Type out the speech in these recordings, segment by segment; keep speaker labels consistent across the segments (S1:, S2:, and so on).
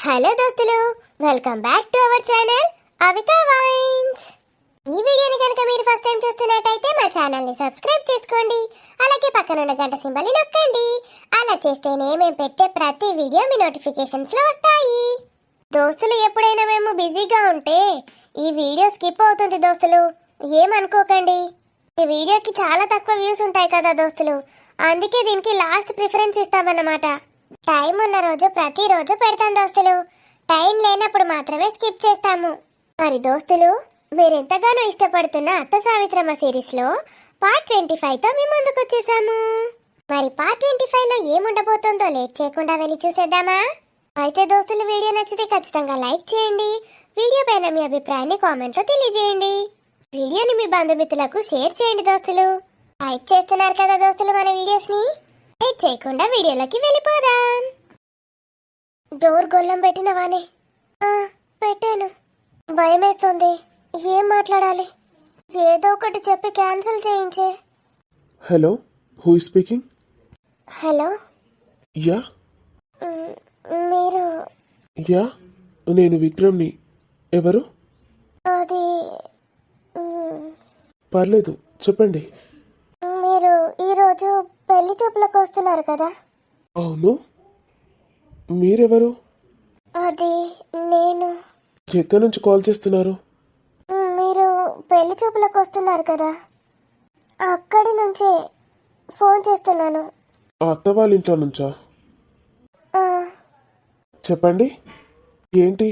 S1: Hello దోస్తులు, welcome back to our channel Avika wines. ఈ వీడియోని కనుక మీరు ఫస్ట్ టైం చూస్తున్నట్టయితే మా ఛానల్ని సబ్స్క్రైబ్ చేసుకోండి. అలాగే పక్కన ఉన్న గంట సింబల్ని నొక్కండి. అలా చేస్తేనే మేము పెట్టే ప్రతి వీడియో మీ నోటిఫికేషన్స్లో వస్తాయి. దోస్తులు, ఎప్పుడైనా మేము బిజీగా ఉంటే ఈ వీడియో స్కిప్ అవుతుంది దోస్తులు, ఏమనుకోకండి. ఈ వీడియోకి చాలా తక్కువ వ్యూస్ ఉంటాయి కదా దోస్తులు, అందుకే దీనికి లాస్ట్ ప్రిఫరెన్స్ ఇస్తామన్నమాట. టైం ఉన్న రోజు ప్రతిరోజు పెడతాం దోస్తులు, టైం లేనప్పుడు మాత్రమే స్కిప్ చేస్తాము. మరి దోస్తులు, మీరు ఎంతగానో ఇష్టపడుతున్న అత్త సావిత్రమ్మ సిరీస్లో పార్ట్ 25తో మీ ముందుకు వచ్చేసాము. మరి పార్ట్ 25లో ఏముండబోతుందో లేట్ చేయకుండా వెళ్ళి చూసేద్దామా? అయితే దోస్తులు, వీడియో నచ్చితే ఖచ్చితంగా లైక్ చేయండి. వీడియో పైన మీ అభిప్రాయాన్ని కామెంట్లో తెలియజేయండి. వీడియోని మీ బంధుమిత్రులకు షేర్ చేయండి దోస్తులు. లైక్ చేస్తున్నారు కదా దోస్తులు మన వీడియోస్ని? లేట్ చేయకుండా వీడియోలోకి వెళ్ళిపోదాం. డోర్ గొల్లం పెట్టినవానే? పెట్టాను. భయమేస్తుంది. ఏం మాట్లాడాలి? ఏదో ఒకటి చెప్పి క్యాన్సిల్ చేయించే.
S2: Hello, who is speaking?
S1: Hello,
S2: yeah
S1: మీరు?
S2: యా, నేను విక్రమ్ని. ఎవరు?
S1: అది
S2: పర్లేదు, చెప్పండి.
S1: మీరు ఈరోజు పెళ్లి చూపులకు వస్తున్నారు కదా?
S2: అవును, మీరెవరు?
S1: అది నేను.
S2: ఎక్కడి నుంచి కాల్ చేస్తున్నారు?
S1: మీరు పెళ్లి చూపులకు వస్తున్నారు కదా, అక్కడి నుంచే ఫోన్ చేస్తున్నాను.
S2: అత్త వాళ్ళ ఇంట్లో నుంచా?
S1: ఆ,
S2: చెప్పండి, ఏంటి?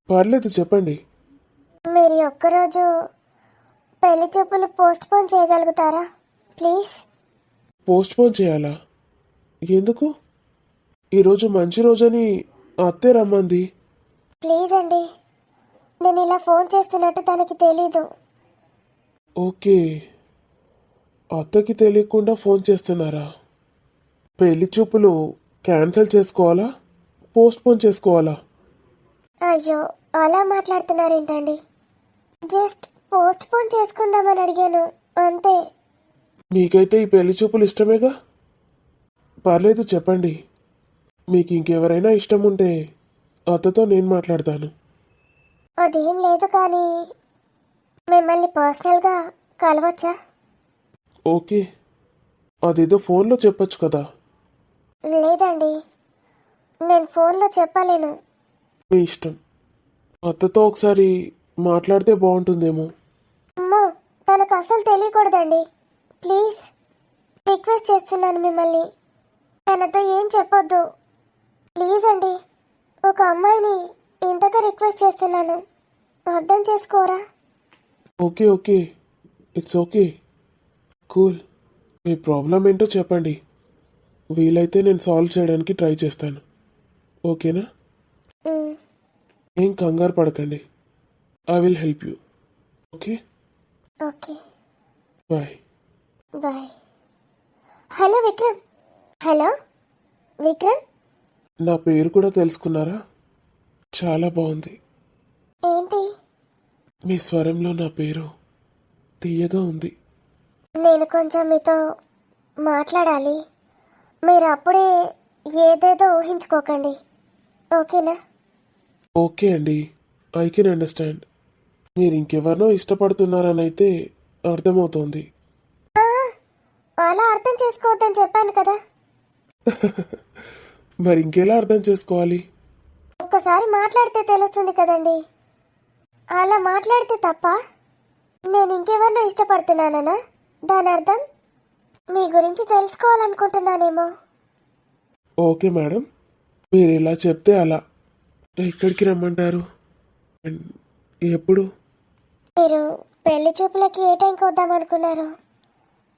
S2: పర్లేదు, చెప్పండి.
S1: మీరు ఒక్కరోజు పెళ్లి చూపులు పోస్ట్ పోన్ చేయగలుగుతారా ప్లీజ్?
S2: పోస్ట్ పోన్ చేయాలా? ఎందుకు? ఈరోజు మంచి రోజని అత్తే రమ్మంది.
S1: ప్లీజ్ అండి, నేను ఇలా ఫోన్ చేస్తున్నట్టు తనకి తెలీదు.
S2: ఓకే, అత్తకి తెలియకుండా ఫోన్ చేస్తున్నారా? పెళ్లి చూపులు క్యాన్సిల్ చేసుకోవాలా, పోస్ట్ పోన్ చేసుకోవాలా?
S1: అయ్యో, అలా మాట్లాడుతున్నారేంటండి? జస్ట్ పోస్ట్ పోన్ చేసుకుందామని అడిగాను, అంతే.
S2: మీకైతే ఈ పెళ్లి చూపులు ఇష్టమేగా? పర్లేదు, చెప్పండి. మీకు ఇంకెవరైనా ఇష్టం ఉంటే అత్తతో నేను మాట్లాడతాను.
S1: అదేం లేదు, కానీ మిమ్మల్ని పర్సనల్గా కలవచ్చా?
S2: ఓకే, అదేదో ఫోన్లో చెప్పొచ్చు కదా.
S1: లేదండి, నేను ఫోన్లో చెప్పలేను.
S2: మీ ఇష్టం. అత్తతో ఒకసారి మాట్లాడితే బాగుంటుందేమో.
S1: అమ్మో, తనకు అసలు తెలియకూడదండి. ప్లీజ్, రిక్వెస్ట్ చేస్తున్నాను మిమ్మల్ని, తనతో ఏం చెప్పొద్దు. ప్లీజ్ అండి, ఒక అమ్మాయిని ఇంతగా రిక్వెస్ట్ చేస్తున్నాను, అర్థం చేసుకోరా?
S2: Okay okay, it's okay, cool. Me problem ఏంటో చెప్పండి, వీలైతే నేను సాల్వ్ చేయడానికి ట్రై చేస్తాను. ఓకేనా? ఏం కంగారు పడకండి, I will help you. Okay,
S1: okay,
S2: bye.
S1: Bye. Hello Vikram. Hello Vikram.
S2: నా పేరు కూడా తెలుసుకున్నారా? చాలా బాగుంది.
S1: ఏంటి?
S2: మీ స్వరంలో నా పేరు తీయగా ఉంది.
S1: నేను కొంచెం మీతో మాట్లాడాలి. మీరు అప్పుడే ఏదేదో ఊహించుకోకండి, ఓకేనా?
S2: ఓకే అండి, ఐ కెన్ అండర్స్టాండ్. మీరు ఇంకెవరినో ఇష్టపడుతున్నారని అయితే అర్థమవుతోంది.
S1: అలా అర్థం చేసుకోవద్దని చెప్పాను కదా.
S2: మరి ఇంకెలా అర్థం చేసుకోవాలి?
S1: ఒక్కసారి మాట్లాడితే తెలుస్తుంది కదండి. అలా మాట్లాడితే తప్ప? నేను ఇంకెవరినో ఇష్టపడుతున్నానా దాని అర్థం? మీ గురించి తెలుసుకోవాలనుకుంటున్నానేమో.
S2: ఓకే మేడం, మీరు ఇలా చెప్తే అలా. ఎక్కడికి రమ్మంటారు? ఎప్పుడు?
S1: మీరు పెళ్లి చూపులకి ఏ టైంకి వద్దామనుకున్నారో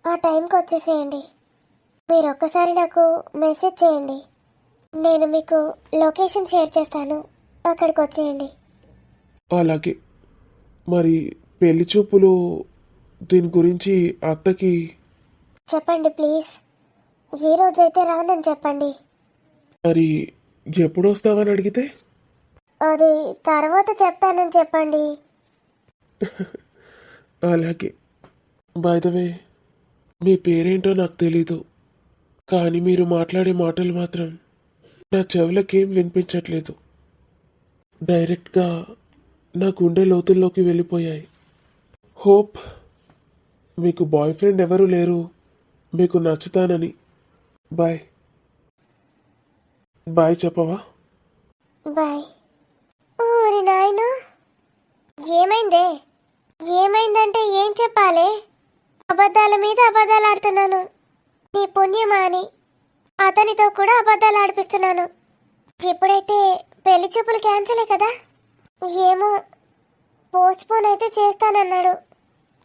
S1: ఆ టైంకి వచ్చేసేయండి. మీరు ఒక్కసారి నాకు మెసేజ్ చేయండి, నేను మీకు లొకేషన్ షేర్ చేస్తాను, అక్కడికి వచ్చేయండి.
S2: అలాగే. మరి పెళ్లి చూపులు దీని గురించి అత్తకి
S1: చెప్పండి ప్లీజ్. ఏ రోజైతే రానని చెప్పండి.
S2: మరి ఎప్పుడు వస్తావని అడిగితే?
S1: అది తర్వాత చెప్తానని చెప్పండి.
S2: అలాగే. బై ద వే, మీ పేరేంటో నాకు తెలీదు, కానీ మీరు మాట్లాడే మాటలు మాత్రం నా చెవులకేం వినిపించట్లేదు. డైరెక్ట్గా నా గుండె లోతుల్లోకి వెళ్ళిపోయాయి. హోప్ మీకు బాయ్ ఫ్రెండ్ ఎవరు లేరు, మీకు నచ్చుతానని. బాయ్ బాయ్ చెప్పవా?
S1: బాయ్. ఊరి నాయను, ఏమైందే? ఏమైందంటే ఏం చెప్పాలి? అబద్ధాల మీద అబద్ధాలు ఆడుతున్నాను, నీ పుణ్యమా అని అతనితో కూడా అబద్ధాలు ఆడిపిస్తున్నాను. ఎప్పుడైతే పెళ్లి చూపులు క్యాన్సిలే కదా. ఏమో, పోస్ట్పోన్ అయితే చేస్తానన్నాడు.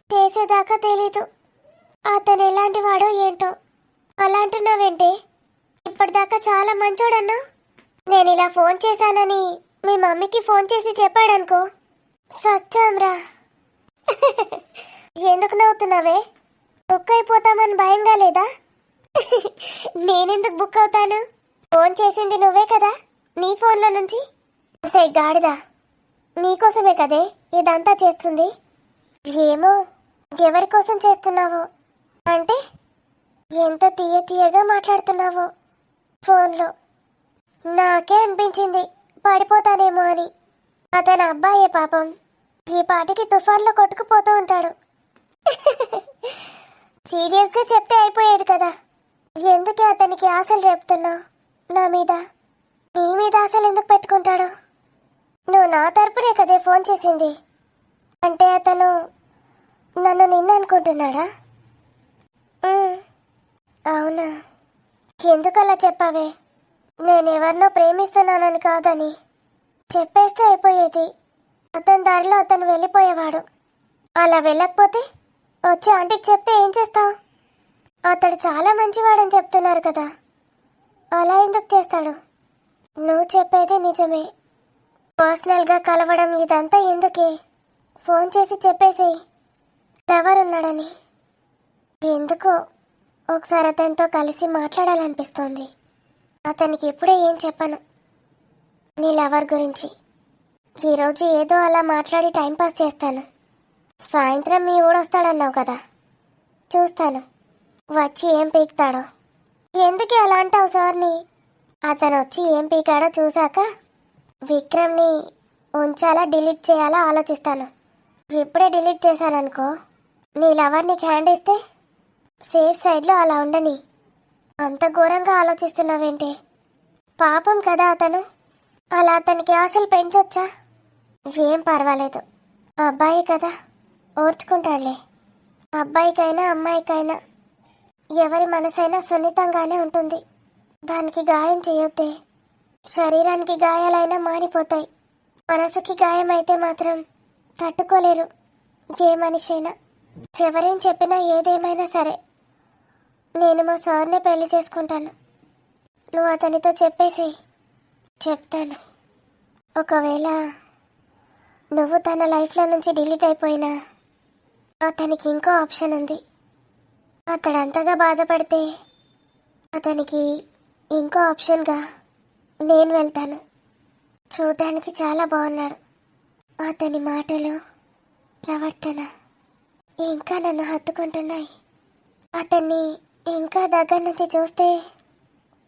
S1: చేసేదాకా తెలీదు అతను ఎలాంటి వాడో ఏంటో. అలా అంటున్నావేంటి? ఇప్పటిదాకా చాలా మంచోడన్నా. నేను ఇలా ఫోన్ చేశానని మీ మమ్మీకి ఫోన్ చేసి చెప్పాడనుకో, సచ్చాంరా. ఎందుకు నవ్వుతున్నావే? బుక్ అయిపోతామని భయంగా లేదా? నేనెందుకు బుక్ అవుతాను? ఫోన్ చేసింది నువ్వే కదా, నీ ఫోన్లో నుంచి. సై గాడిదా, నీకోసమే కదే ఇదంతా చేస్తుంది. ఏమో, ఎవరి కోసం చేస్తున్నావో. అంటే ఎంత తీయగా మాట్లాడుతున్నావో ఫోన్లో. నాకే అనిపించింది పడిపోతానేమో అని. అతని అబ్బాయే పాపం, ఈ పాటికి తుఫాన్లో కొట్టుకుపోతూ ఉంటాడు. సీరియస్గా చెప్తే అయిపోయేది కదా. ఎందుకే అతనికి ఆశలు రేపుతున్నావు నా మీద? నీ మీద ఆశలు ఎందుకు పెట్టుకుంటాడు? నువ్వు నా తరపునే కదే ఫోన్ చేసింది. అంటే అతను నన్ను నిన్ను అనుకుంటున్నాడా? అవునా? ఎందుకు అలా చెప్పావే? నేనెవరినో ప్రేమిస్తున్నానని కాదని చెప్పేస్తే అయిపోయేది. అతని దారిలో అతను వెళ్ళిపోయేవాడు. అలా వెళ్ళకపోతే వచ్చి ఆంటీకి చెప్తే ఏం చేస్తావు? అతడు చాలా మంచివాడని చెప్తున్నారు కదా, అలా ఎందుకు చేస్తాడు? నువ్వు చెప్పేది నిజమే. పర్సనల్గా కలవడం ఇదంతా ఎందుకే? ఫోన్ చేసి చెప్పేసేయి ఎవరున్నాడని. ఎందుకో ఒకసారి అతనితో కలిసి మాట్లాడాలనిపిస్తోంది. అతనికి ఇప్పుడే ఏం చెప్పను నీ లవర్ గురించి. ఈరోజు ఏదో అలా మాట్లాడి టైంపాస్ చేస్తాను. సాయంత్రం మీ ఊడొస్తాడన్నావు కదా, చూస్తాను వచ్చి ఏం పీకుతాడో. ఎందుకే అలా అంటావు సార్ని? అతను వచ్చి ఏం పీకాడో చూశాక విక్రమ్ని ఉంచాలా డిలీట్ చేయాలా ఆలోచిస్తాను. ఇప్పుడే డిలీట్ చేశాననుకో, నీ లవర్ నీకు హ్యాండ్ ఇస్తే సేఫ్ సైడ్లో అలా ఉండని. అంత ఘోరంగా ఆలోచిస్తున్నావేంటి? పాపం కదా అతను. అలా అతనికి ఆశలు పెంచొచ్చా? ఏం పర్వాలేదు, అబ్బాయి కదా, ఓర్చుకుంటాడులే. అబ్బాయికైనా అమ్మాయికైనా ఎవరి మనసైనా సున్నితంగానే ఉంటుంది. దానికి గాయం చేయొద్దే. శరీరానికి గాయాలైనా మానిపోతాయి, మనసుకి గాయమైతే మాత్రం తట్టుకోలేరు ఏ మనిషి అయినా. ఎవరేం చెప్పినా ఏదేమైనా సరే నేను మా సార్నే పెళ్లి చేసుకుంటాను. నువ్వు అతనితో చెప్పేసి. చెప్తాను. ఒకవేళ నువ్వు తన లైఫ్లో నుంచి డిలీట్ అయిపోయినా అతనికి ఇంకో ఆప్షన్ ఉంది. అతడు అంతగా బాధపడితే అతనికి ఇంకో ఆప్షన్గా నేను వెళ్తాను. చూడటానికి చాలా బాగున్నాడు. అతని మాటలు, ప్రవర్తన ఇంకా నన్ను హత్తుకుంటున్నాయి. అతన్ని ఇంకా దగ్గర నుంచి చూస్తే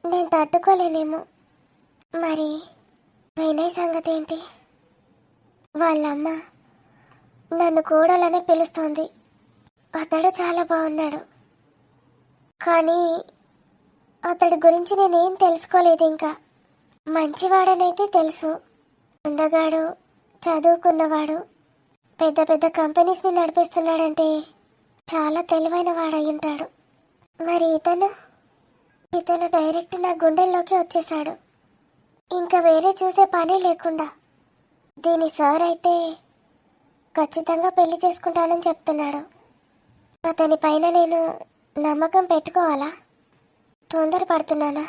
S1: నేను తట్టుకోలేనేమో. మరి వినయ్ సంగతి ఏంటి? వాళ్ళమ్మ నన్ను కోడలనే పిలుస్తోంది. అతడు చాలా బాగున్నాడు, కానీ అతడి గురించి నేనేం తెలుసుకోలేదు ఇంకా. మంచివాడనైతే తెలుసు, అందగాడు, చదువుకున్నవాడు, పెద్ద పెద్ద కంపెనీస్ని నడిపిస్తున్నాడంటే చాలా తెలివైన వాడై ఉంటాడు. మరి ఇతను డైరెక్ట్ నా గుండెల్లోకి వచ్చేసాడు, ఇంకా వేరే చూసే పని లేకుండా. దీని సార్ అయితే ఖచ్చితంగా పెళ్లి చేసుకుంటానని చెప్తున్నాడు. అతని పైన నేను నమ్మకం పెట్టుకోవాలా? తొందరపడుతున్నానా?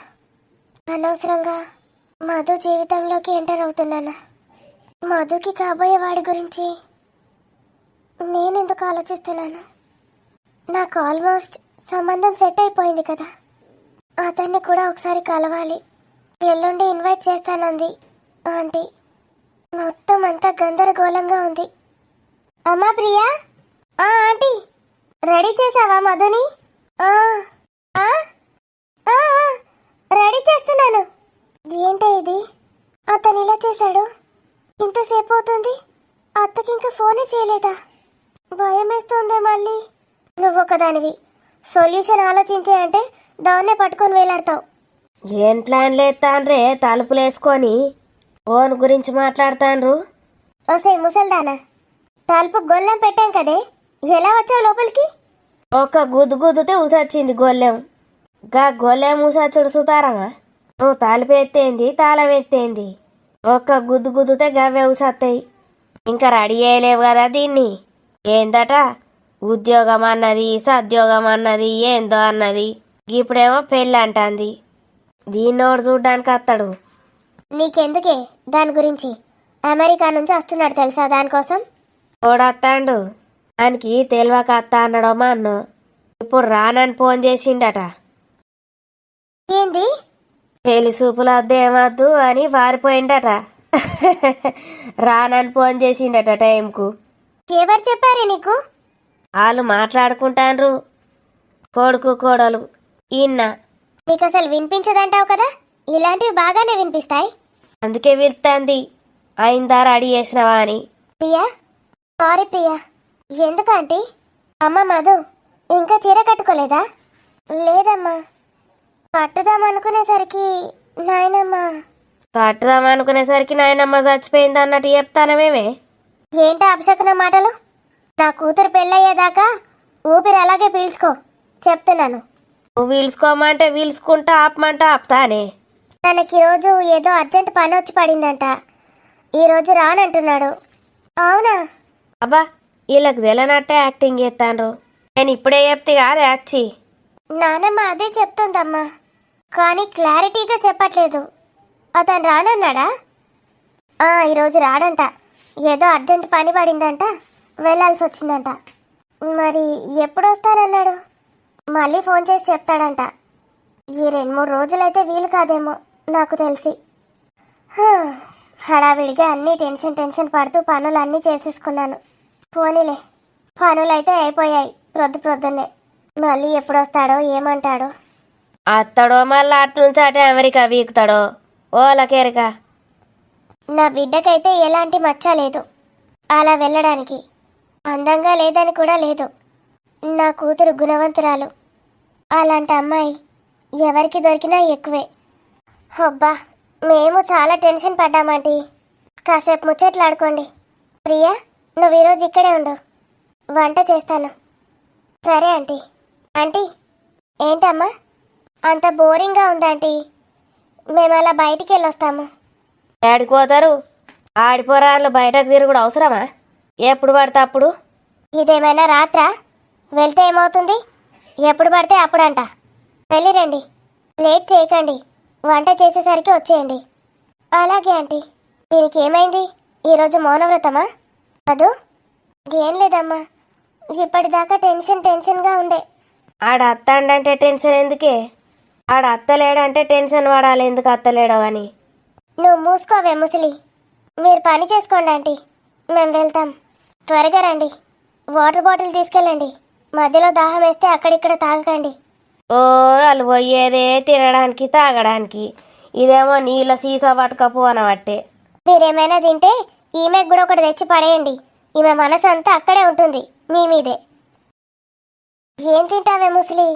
S1: అనవసరంగా మధు జీవితంలోకి ఎంటర్ అవుతున్నానా? మధుకి కాబోయే వాడి గురించి నేనెందుకు ఆలోచిస్తున్నాను? నాకు ఆల్మోస్ట్ సంబంధం సెట్ అయిపోయింది కదా. అతన్ని కూడా ఒకసారి కలవాలి. ఎల్లుండి ఇన్వైట్ చేస్తానంది ఆంటీ. మొత్తం అంతా గందరగోళంగా ఉంది. అమ్మా ప్రియా, ఆంటీ రెడీ చేసావా మధుని? రెడీ చేస్తున్నాను. ఏంటి ఇది? అతను ఇలా చేశాడు. చేయలేదా? భయం వేస్తుందే మళ్ళీ. నువ్వు ఒకదానివి సొల్యూషన్ ఆలోచించే అంటే దాన్నే పట్టుకొని వేలాడతావు.
S3: ఏం ప్లాన్ లేస్తాన్రే తలుపులేసుకొని ఓన్ గురించి మాట్లాడతాన్రు.
S1: ఒసే ముసల్దానా, తలుపు గొల్లం పెట్టాం కదే, ఎలా వచ్చావు లోపలికి?
S3: ఒక గుద్దు గుద్దుతే ఊసొచ్చింది గొల్లెం. గా గొల్లెం ఊసొచ్చుడు సుతారమా? నువ్వు తలుపు ఎత్తేంది తాళం ఎత్తేంది, ఒక్క గుద్దు గుద్దుతే గవ్వే ఊసొత్తాయి. ఇంకా రెడీ చేయలేవు కదా దీన్ని. ఏందట ఉద్యోగం అన్నది సద్యోగం అన్నది ఏందో అన్నది, ఇప్పుడేమో పెళ్ళి అంటాంది. దీన్నోడు చూడ్డానికి వస్తాడు.
S1: నీకెందుకే దాని గురించి? అమెరికా నుంచి వస్తున్నాడు తెలుసా దానికోసం.
S3: ఓడత్తాండు, ఆయనకి తెలియక అత్త అన్నాడో మా అన్న. ఇప్పుడు రానని ఫోన్ చేసిండట.
S1: ఏంది?
S3: పెళ్లి సూపులు వద్దేమద్దు అని పారిపోయిండట. రానని ఫోన్ చేసిండట టైంకు.
S1: ఎవరు చెప్పారే నీకు?
S3: వాళ్ళు మాట్లాడుకుంటాండ్రు, కొడుకు కోడలు. ఈయన
S1: నీకు అసలు వినిపించదంటావు కదా, ఇలాంటివి బాగానే వినిపిస్తాయి.
S3: అందుకే వెళ్తాంది అయిందా రెడీ చేసినవా అని.
S1: ప్రియా, సారీ ప్రియా. ఎందుకంటే అమ్మ మధు ఇంకా చీర కట్టుకోలేదా? లేదమ్మా, కట్టుదాం అనుకునేసరికి నాయనమ్మ.
S3: కట్టుదాం అనుకునేసరికి నాయనమ్మ చచ్చిపోయింది అన్నట్టు చెప్తానమేమే.
S1: ఏంటో అపశకున మాటలు? నా కూతురు పెళ్ళయ్యేదాకా ఊపిరి అలాగే పీల్చుకో చెప్తున్నాను.
S3: నువ్వు వీల్చుకోమంటే వీల్చుకుంటా, ఆపమంటే ఆపుతానే.
S1: తనకి ఈరోజు ఏదో అర్జెంట్ పని వచ్చి పడిందంట, ఈరోజు రానంటున్నాడు. అవునా?
S3: అబ్బా, వీళ్ళకి తెలియనట్టే యాక్టింగ్ చేస్తాండ్రు. నేను ఇప్పుడే చెప్తే కాదు యాక్చి.
S1: నానమ్మ అదే చెప్తుందమ్మా, కానీ క్లారిటీగా చెప్పట్లేదు. అతను రానన్నాడా? ఈరోజు రాడంట, ఏదో అర్జెంట్ పని పడిందంట, వెళ్ళాల్సి వచ్చిందంట. మరి ఎప్పుడు వస్తానన్నాడు? మళ్ళీ ఫోన్ చేసి చెప్తాడంట. ఈ 2-3 రోజులైతే వీలు కాదేమో నాకు తెలిసి. హడావిడిగా అన్నీ టెన్షన్ పడుతూ పనులు అన్నీ చేసేసుకున్నాను. పోనీలే, పనులైతే అయిపోయాయి ప్రొద్దున్నే. మళ్ళీ ఎప్పుడు వస్తాడో ఏమంటాడో.
S3: అత్తడో మళ్ళీ అటు నుంచి అటే అమెరికా వీకుతాడో ఓలకేరక.
S1: నా బిడ్డకైతే ఎలాంటి మచ్చ లేదు అలా వెళ్ళడానికి. అందంగా లేదని కూడా లేదు. నా కూతురు గుణవంతురాలు. అలాంటి అమ్మాయి ఎవరికి దొరికినా ఎక్కువే. అబ్బా, మేము చాలా టెన్షన్ పడ్డామంటీ. కాసేపు ముచ్చట్లాడుకోండి. ప్రియా, నువ్వు ఈరోజు ఇక్కడే ఉండు, వంట చేస్తాను. సరే ఆంటీ. ఆంటీ, ఏంటమ్మా అంత బోరింగ్గా ఉందాంటీ? మేము అలా బయటికి వెళ్ళొస్తాము.
S3: ఆడిపోతారు ఆడిపోరాళ్ళు, బయటకు తిరుగుడు అవసరమా? ఎప్పుడు పడితే అప్పుడు.
S1: ఇదేమైనా రాత్రా? వెళ్తే ఏమవుతుంది? ఎప్పుడు పడితే అప్పుడంట. వెళ్ళిరండి, లేట్ చేయకండి, వంట చేసేసరికి వచ్చేయండి. అలాగే ఆంటీ. దీనికి ఏమైంది? ఈరోజు మౌనవ్రతమా? అదు ఏం లేదమ్మా, ఇప్పటిదాకా టెన్షన్గా ఉండే.
S3: ఆడ అత్తండంటే టెన్షన్ ఎందుకే? ఆడ అత్తలేడంటే టెన్షన్ పడాలి, ఎందుకు అత్తలేడో అని.
S1: నువ్వు మూసుకోవే ముసలి. మీరు పని చేసుకోండి ఆంటీ, మేము వెళ్తాం. త్వరగా రండి, వాటర్ బాటిల్ తీసుకెళ్ళండి. మధ్యలో దాహం వేస్తే అక్కడిక్కడ తాగకండి.
S3: ఓ వాళ్ళు పోయేదే తినడానికి తాగడానికి, ఇదేమో నీళ్ళ సీసా పట్టుకపోనబట్టే.
S1: మీరేమైనా తింటే ఈమెకు కూడా ఒకటి తెచ్చి పడేయండి. ఈమె మనసు అంతా అక్కడే ఉంటుంది, మీ మీదే. ఏం తింటావే ముసలి?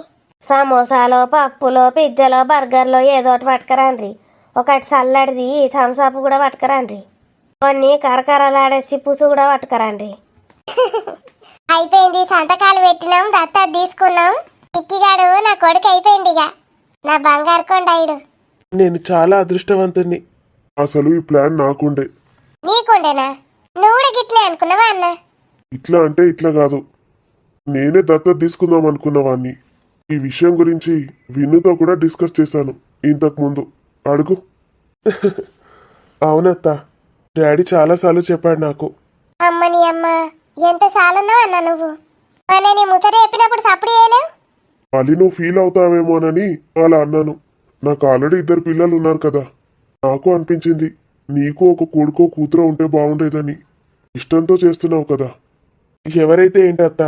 S3: సమోసాలో పప్పులో పిజ్జలో బర్గర్లో ఏదో ఒకటి పట్టుకరాండ్రి. ఒకటి చల్లడిది థమ్సాప్ కూడా పట్టుకరాండ్రి. కొన్ని కరకరలాడే చిప్పుసు కూడా పట్టుకరాండ్రి.
S1: అయిపోయింది, సంతకాలు పెట్టినాం, దత్తా తీసుకున్నాం. ఇక్కిగాడు నా కొడుకు అయిపోయిందిగా, నా బంగారు కొండాయుడు.
S2: నేను చాలా అదృష్టవంతుణ్ణి. అసలు ఈ ప్లాన్ నాకుండే.
S1: నీకుండేనా? నువ్వు కూడా గిట్లే అనుకున్నావా అన్న?
S2: ఇట్లా అంటే ఇట్లా కాదు, నేనే దత్తత తీసుకుందాం అనుకున్నవాణ్ణి. ఈ విషయం గురించి విన్నుతో కూడా డిస్కస్ చేశాను ఇంతకు ముందు. అడుగు. అవునత్త, డాడీ చాలాసార్లు చెప్పాడు నాకు.
S1: అమ్మని అమ్మ, ఎంత సాలన్నావు అన్న నువ్వు. మరి నీ ముచ్చట చెప్పినప్పుడు సప్పుడు చేయలేవు.
S2: మళ్ళీ నువ్వు ఫీల్ అవుతావేమోనని అలా అన్నాను. నాకు ఆల్రెడీ 2 పిల్లలు ఉన్నారు కదా. నాకు అనిపించింది నీకు ఒక కొడుకో కూతురో ఉంటే బాగుండేదని. ఇష్టంతో చేస్తున్నావు కదా. ఎవరైతే ఏంటత్త,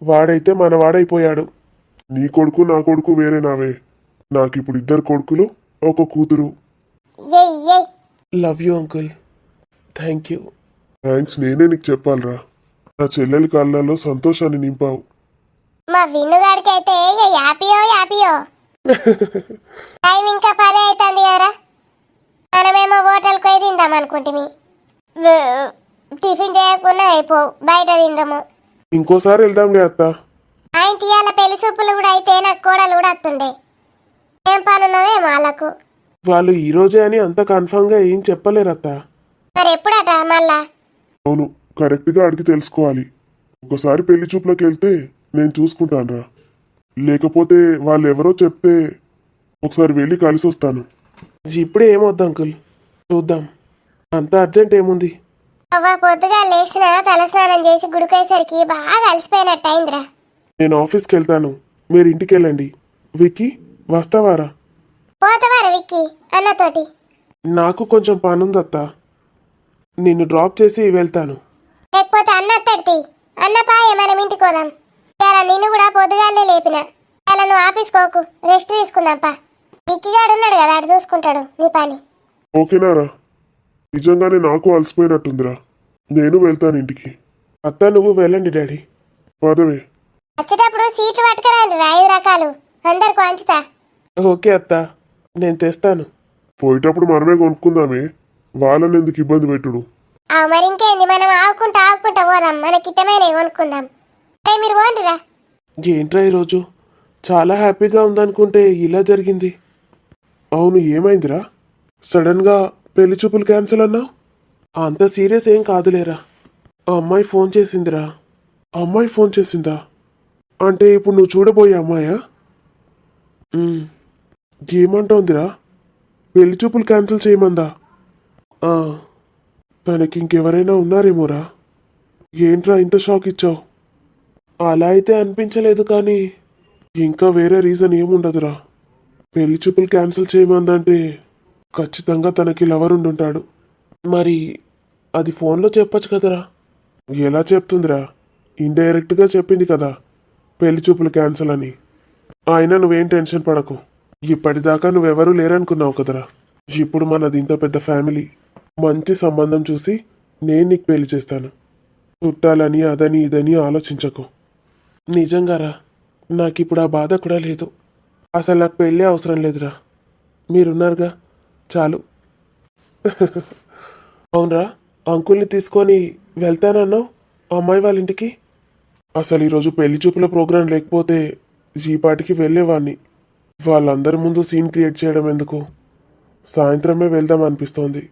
S2: వాడైతే మనవాడైపోయాడు. నీ కొడుకు నా కొడుకు వేరేనావే. నాకిప్పుడు 2 కొడుకులు, ఒక కూతురు. Love you uncle. Thank you. Thanks నేనే నీకు చెప్పాలరా. నా చెల్లెలి కళ్ళలో సంతోషాన్ని నింపావు.
S1: మా విన్నుగాడికి అయితే ఇక యాపియో యాపియో. టైం ఇంకా 10 అవుతుంది కదా, మనమేమో హోటల్కి పోయి తిందాం అనుకుంటుమి. టిఫిన్ చేయకుండా అయిపోవు, బయట తిందాము.
S2: ఇంకోసారి వెళ్దాంలే అత్త.
S1: ఆయన తీయాల పెళ్లి సూపులు కూడా అయితే నాకు కోడలు కూడా వస్తుండే. ఏం పని ఉన్నదే వాళ్ళకు.
S2: వాళ్ళు ఈ రోజే అని అంత కన్ఫర్మ్గా ఏం చెప్పలేరు అత్త.
S1: మరి ఎప్పుడట మళ్ళా?
S2: అవును, కరెక్ట్గా అడిగి తెలుసుకోవాలి. ఒకసారి పెళ్లి చూపులోకి వెళ్తే నేను చూసుకుంటానురా. లేకపోతే వాళ్ళు ఎవరో చెప్తే ఒకసారి వెళ్ళి కలిసి వస్తాను. ఇప్పుడే ఏమొద్దు అంకుల్, చూద్దాం. అంత అర్జెంట్ ఏముంది?
S1: అవ్వ పొద్దుగా లేచిన తలస్నానం చేసి గుడికేసరికి బాగా అలసిపోయినట్టు అయిందిరా.
S2: నేను ఆఫీస్కి వెళ్తాను, మీరు ఇంటికి వెళ్ళండి. విక్కీ వస్తావారా?
S1: పోతవారా విక్కీ అన్నతోటి?
S2: నాకు కొంచెం పనుందత్త, నిన్ను డ్రాప్ చేసి వెళ్తాను.
S1: లేకపోతే అన్న అత్తడితి. అన్న పాయ మనం ఇంటికి పోదాం. ఇలా నిన్ను కూడా పొద్దుగాలే లేపిన. ఇలా నువ్వు ఆఫీస్కి పోకు, రెస్ట్ తీసుకుందాంపా. విక్కీగాడు ఉన్నాడు కదా, అటు చూసుకుంటాడు నీ పని.
S2: ఓకేనారా? నిజంగానే నాకు అలసిపోయినట్టుందిరా, నేను వెళ్తాను ఇంటికి. అత్త నువ్వు వెళ్ళండి డాడీ. పదవే.
S1: వచ్చేటప్పుడు సీట్లు పట్టుకురండి, 5 రకాలు అందరికి వంచుతా.
S2: ఓకే అత్త, నేను తెస్తాను. పోయేటప్పుడు మనమే కొనుక్కుందామే, వాళ్ళని ఎందుకు ఇబ్బంది పెట్టుడు.
S1: మరి ఇంకేంది, మనం ఆవుకుంటా పోదాం, మనకిట్టమైన కొనుక్కుందాం. అరే మీరు పోండిరా.
S2: ఏంట్రా ఈరోజు చాలా హ్యాపీగా ఉందనుకుంటే ఇలా జరిగింది. అవును, ఏమైందిరా? సడన్గా పెళ్లి చూపులు క్యాన్సిల్ అన్నావు. అంత సీరియస్ ఏం కాదులేరా. ఆ అమ్మాయి ఫోన్ చేసిందిరా. అమ్మాయి ఫోన్ చేసిందా? అంటే ఇప్పుడు నువ్వు చూడబోయే అమ్మాయా? ఏమంటోందిరా? పెళ్లి చూపులు క్యాన్సిల్ చేయమందా? తనకి ఇంకెవరైనా ఉన్నారేమోరా. ఏంట్రా ఇంత షాక్ ఇచ్చావు? అలా అయితే అనిపించలేదు, కానీ ఇంకా వేరే రీజన్ ఏముండదురా. పెళ్లి చూపులు క్యాన్సిల్ చేయమందంటే ఖచ్చితంగా తనకి లవర్ ఉండుంటాడు. మరి అది ఫోన్లో చెప్పచ్చు కదరా. ఎలా చెప్తుందిరా? ఇండైరెక్ట్గా చెప్పింది కదా పెళ్లి చూపులు క్యాన్సిల్ అని. అయినా నువ్వేం టెన్షన్ పడకు, ఇప్పటిదాకా నువ్వెవరూ లేరనుకున్నావు కదరా. ఇప్పుడు మనది ఇంత పెద్ద ఫ్యామిలీ. మంచి సంబంధం చూసి నేను నీకు పెళ్లి చేస్తాను. చుట్టాలని అదని ఇదని ఆలోచించకు. నిజంగారా, నాకు ఇప్పుడు ఆ బాధ కూడా లేదు. అసలు నాకు పెళ్ళే అవసరం లేదురా, మీరున్నారుగా చాలు. అవునరా, అంకుల్ని తీసుకొని వెళ్తానన్నావు అమ్మాయి వాళ్ళ ఇంటికి. అసలు ఈరోజు పెళ్లి చూపుల ప్రోగ్రాం లేకపోతే ఈ పాటికి వెళ్ళేవాడిని. వాళ్ళందరి ముందు సీన్ క్రియేట్ చేయడం ఎందుకు, సాయంత్రమే వెళ్దాం అనిపిస్తోంది.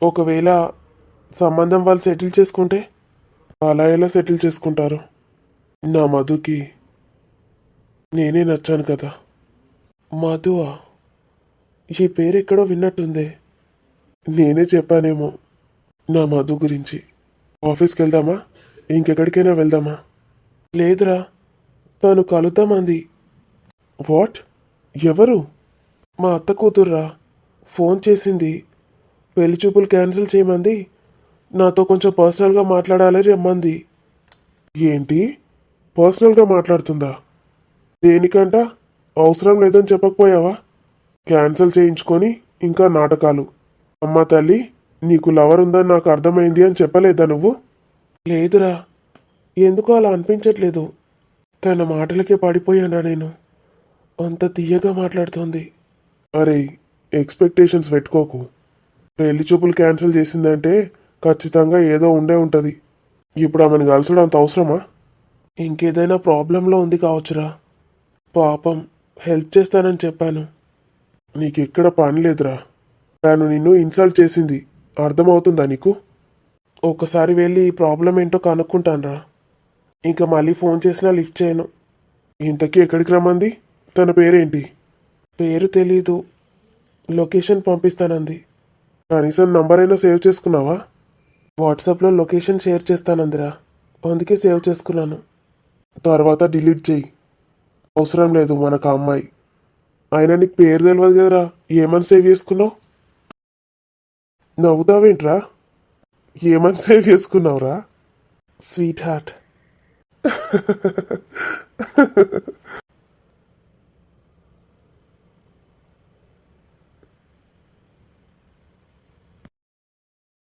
S2: ఒకవేళ సంబంధం వాళ్ళు సెటిల్ చేసుకుంటే అలా ఎలా సెటిల్ చేసుకుంటారు? నా మధుకి నేనే నచ్చాను కదా. మధువా? ఈ పేరు ఎక్కడో విన్నట్టుందే. నేనే చెప్పానేమో నా మధు గురించి. ఆఫీస్కి వెళ్దామా, ఇంకెక్కడికైనా వెళ్దామా? లేదురా, తను కలుద్దామంది. వాట్? ఎవరు? మా అత్త కూతుర్రా. ఫోన్ చేసింది, పెళ్లి చూపులు క్యాన్సిల్ చేయమంది, నాతో కొంచెం పర్సనల్గా మాట్లాడాలని రమ్మంది. ఏంటి, పర్సనల్గా మాట్లాడుతుందా? దేనికంట? అవసరం లేదని చెప్పకపోయావా? క్యాన్సిల్ చేయించుకొని ఇంకా నాటకాలు. అమ్మ తల్లి, నీకు లవర్ ఉందని నాకు అర్థమైంది అని చెప్పలేదా నువ్వు? లేదురా, ఎందుకో అలా అనిపించట్లేదు. తన మాటలకే పడిపోయానా నేను. అంత తీయగా మాట్లాడుతోంది. అరే, ఎక్స్పెక్టేషన్స్ పెట్టుకోకు. పెళ్లి చూపులు క్యాన్సిల్ చేసిందంటే ఖచ్చితంగా ఏదో ఉండే ఉంటుంది. ఇప్పుడు ఆమెను కలసడం అంత అవసరమా? ఇంకేదైనా ప్రాబ్లంలో ఉంది కావచ్చురా. పాపం, హెల్ప్ చేస్తానని చెప్పాను. నీకెక్కడ పని లేదురా. తను నిన్ను ఇన్సల్ట్ చేసింది, అర్థమవుతుందా నీకు? ఒకసారి వెళ్ళి ఈ ప్రాబ్లం ఏంటో కనుక్కుంటానురా. ఇంకా మళ్ళీ ఫోన్ చేసినా లిఫ్ట్ చేయను. ఇంతకీ ఎక్కడికి రమ్మంది? తన పేరేంటి? పేరు తెలీదు, లొకేషన్ పంపిస్తానంది. కనీసం నంబర్ అయినా సేవ్ చేసుకున్నావా? వాట్సాప్లో లొకేషన్ షేర్ చేస్తానందిరా, అందుకే సేవ్ చేసుకున్నాను. తర్వాత డిలీట్ చేయి, అవసరం లేదు మనకు ఆ అమ్మాయి. అయినా నీకు పేరు తెలియదు కదరా, ఏమని సేవ్ చేసుకున్నావు? నవ్వుతావేంట్రా? ఏమని సేవ్ చేసుకున్నావురా? Sweet heart.